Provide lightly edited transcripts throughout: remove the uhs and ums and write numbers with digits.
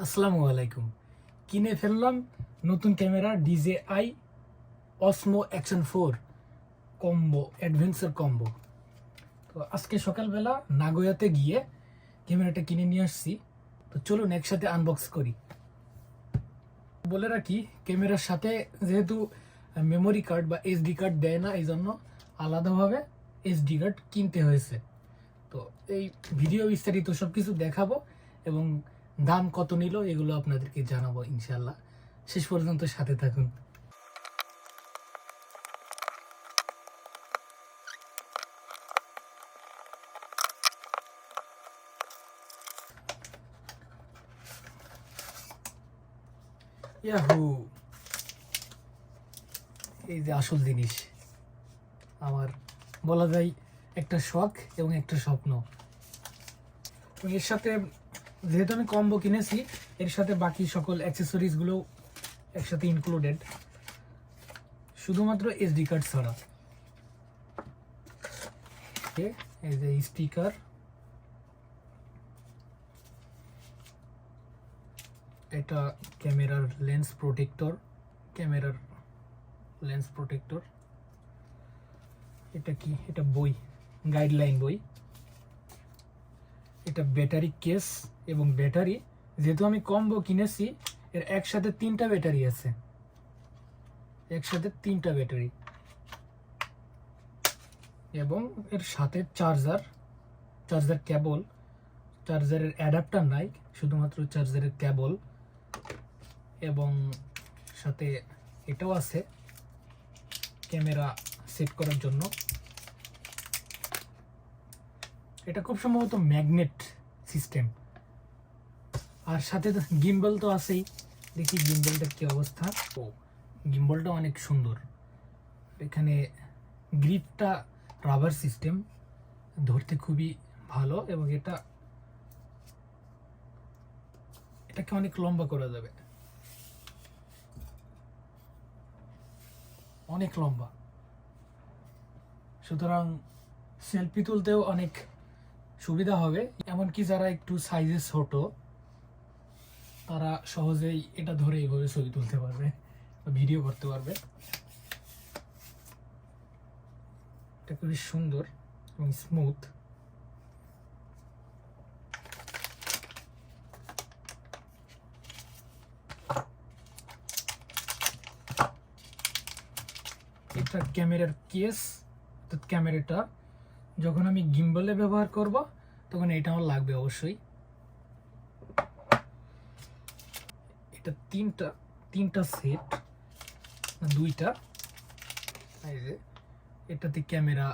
আসসালামু আলাইকুম। কিনে ফেললাম নতুন camera DJI Osmo Action 4 combo adventure combo. তো আজকে সকালবেলা নাগোয়াতে গিয়ে ক্যামেরাটা কিনে নিয়ে আসছি। তো চলুন একসাথে আনবক্স করি। বলে রাখি, ক্যামেরার সাথে যেহেতু মেমোরি কার্ড বা SD কার্ড দেয় না, এই জন্য আলাদাভাবে SD কার্ড কিনতে হয়েছে। তো এই ভিডিও বিস্তারিত সব কিছু দেখাবো এবং দাম কত নিল এগুলো আপনাদেরকে জানাবো ইনশাল্লাহ। শেষ পর্যন্ত সাথে থাকুন। ইয়াহু, এই যে আসল জিনিস, আমার বলা যায় একটা শখ এবং একটা স্বপ্ন। এর সাথে যেহেতু আমি কম্বো কিনেছি, এর সাথে বাকি সকল অ্যাক্সেসরিজগুলো একসাথে ইনক্লুডেড, শুধুমাত্র SD কার্ড ছাড়া। এই যে স্টিকার, এটা ক্যামেরার লেন্স প্রোটেক্টর, এটা কি, এটা বই, গাইডলাইন বই। এটা ব্যাটারি কেস এবং ব্যাটারি, যেহেতু আমি কম্বো কিনেছি এর একসাথে তিনটা ব্যাটারি আছে, এবং এর সাথে চার্জার কেবল, চার্জারের অ্যাডাপ্টার নাই, শুধুমাত্র চার্জারের কেবল, এবং সাথে এটাও আছে ক্যামেরা সেট করার জন্য। এটা খুব সম্ভবত ম্যাগনেট সিস্টেম। আর সাথে গিম্বল তো আছেই, দেখি গিম্বলটার কি অবস্থা। ও, গিম্বলটা অনেক সুন্দর। এখানে গ্রিপটা রাবার সিস্টেম, ধরতে খুবই ভালো, এবং এটাকে অনেক লম্বা করা যাবে, অনেক লম্বা, সুতরাং সেলফি তুলতেও অনেক সুবিধা হবে। এমনকি যারা একটু সাইজে ছোট, তারা সহজেই এটা ধরে এইভাবে ছবি তুলতে পারবে, ভিডিও করতে পারবে। এটা খুবই সুন্দর এবং স্মুথ। এটা ক্যামেরার কেস, অর্থাৎ ক্যামেরাটা যখন আমি গিম্বলে ব্যবহার করব তখন এটা আমার লাগবে অবশ্যই। এটা তিনটা সেট, দুইটা, এই যে এটাতে ক্যামেরা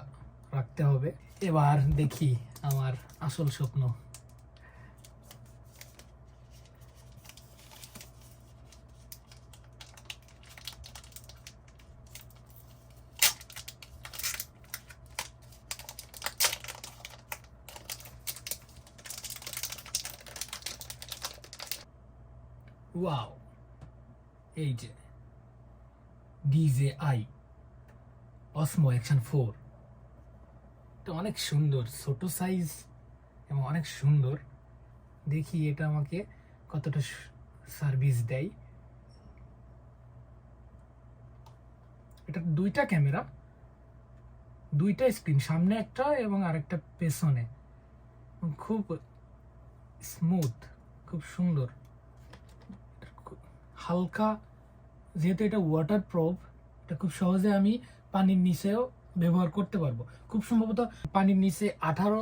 রাখতে হবে। এবার দেখি আমার আসল স্বপ্ন। ওয়াও, এই যে DJI Osmo Action 4, এটা অনেক সুন্দর, ছোট সাইজ এবং অনেক সুন্দর। দেখি এটা আমাকে কতটা সার্ভিস দেয়। এটা দুইটা ক্যামেরা, দুইটা স্ক্রিন, সামনে একটা এবং আরেকটা পেছনে, খুব স্মুথ, খুব সুন্দর, হালকা। যেহেতু এটা ওয়াটার প্রুফ, এটা খুব সহজে আমি পানির নিচেও ব্যবহার করতে পারবো। খুব সম্ভবত পানির নিচে 18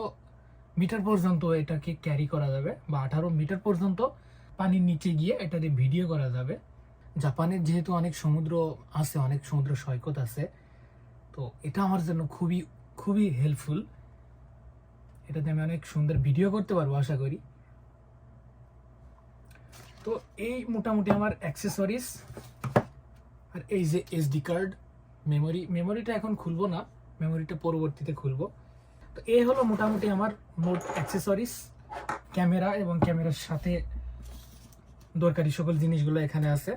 মিটার পর্যন্ত এটাকে ক্যারি করা যাবে, বা 18 মিটার পর্যন্ত পানির নিচে গিয়ে এটা দিয়ে ভিডিও করা যাবে। জাপানের যেহেতু অনেক সমুদ্র আছে, অনেক সমুদ্র সৈকত আছে, তো এটা আমার জন্য খুবই খুবই হেল্পফুল। এটাতে আমি অনেক সুন্দর ভিডিও করতে পারবো আশা করি। তো এই মোটামুটি আমার অ্যাক্সেসরিজ। আর এই যে SD কার্ড, মেমোরিটা এখন খুলবো না, মেমোরিটা পরবর্তীতে খুলবো। তো এই হলো মোটামুটি আমার মোট অ্যাক্সেসরিজ, ক্যামেরা এবং ক্যামেরার সাথে দরকারি সকল জিনিসগুলো এখানে আছে।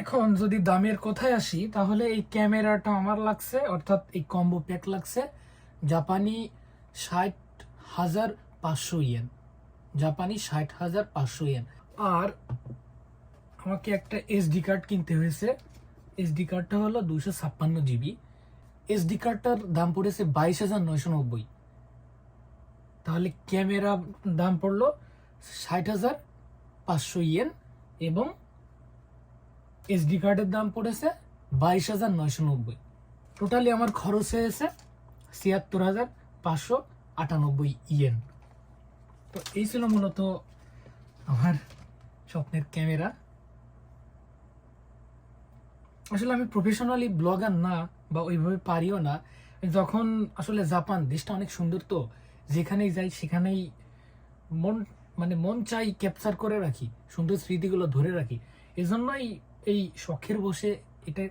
এখন যদি দামের কথায় আসি, তাহলে এই ক্যামেরাটা আমার লাগছে, অর্থাৎ এই কম্বো প্যাক লাগছে জাপানি 60,500 ইয়েন, জাপানি 60,500 ইয়েন। আর আমাকে একটা এসডি কার্ড কিনতে হয়েছে। এসডি কার্ডটা হলো 256 জিবি। এসডি কার্ডটার দাম পড়েছে 22,990। তাহলে ক্যামেরা দাম পড়লো 60,500 ইয়েন এবং এসডি কার্ডের দাম পড়েছে 22,990। টোটালি আমার খরচ হয়েছে 76,598 ইয়েন। তো এই ছিল মূলত আমার স্বপ্নের ক্যামেরা। আসলে আমি প্রফেশনালি ব্লগার না বা ওইভাবে পারিও না। যখন আসলে জাপান দেশটা অনেক সুন্দর, তো যেখানেই যাই সেখানেই মন চাই ক্যাপচার করে রাখি, সুন্দর স্মৃতিগুলো ধরে রাখি। এজন্যই এই শখের বসে এটা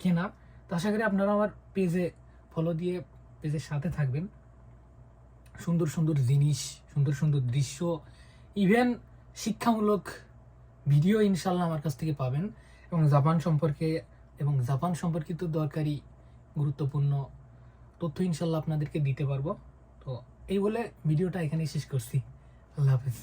কেনা। তো আশা করি আপনারা আমার পেজে ফলো দিয়ে পেজের সাথে থাকবেন। সুন্দর সুন্দর জিনিস, সুন্দর সুন্দর দৃশ্য, ইভেন শিক্ষামূলক ভিডিও ইনশাল্লাহ আমার কাছ থেকে পাবেন, এবং জাপান সম্পর্কিত দরকারি গুরুত্বপূর্ণ তথ্য ইনশাল্লাহ আপনাদেরকে দিতে পারবো। তো এই বলে ভিডিওটা এখানেই শেষ করছি। আল্লাহ হাফেজ।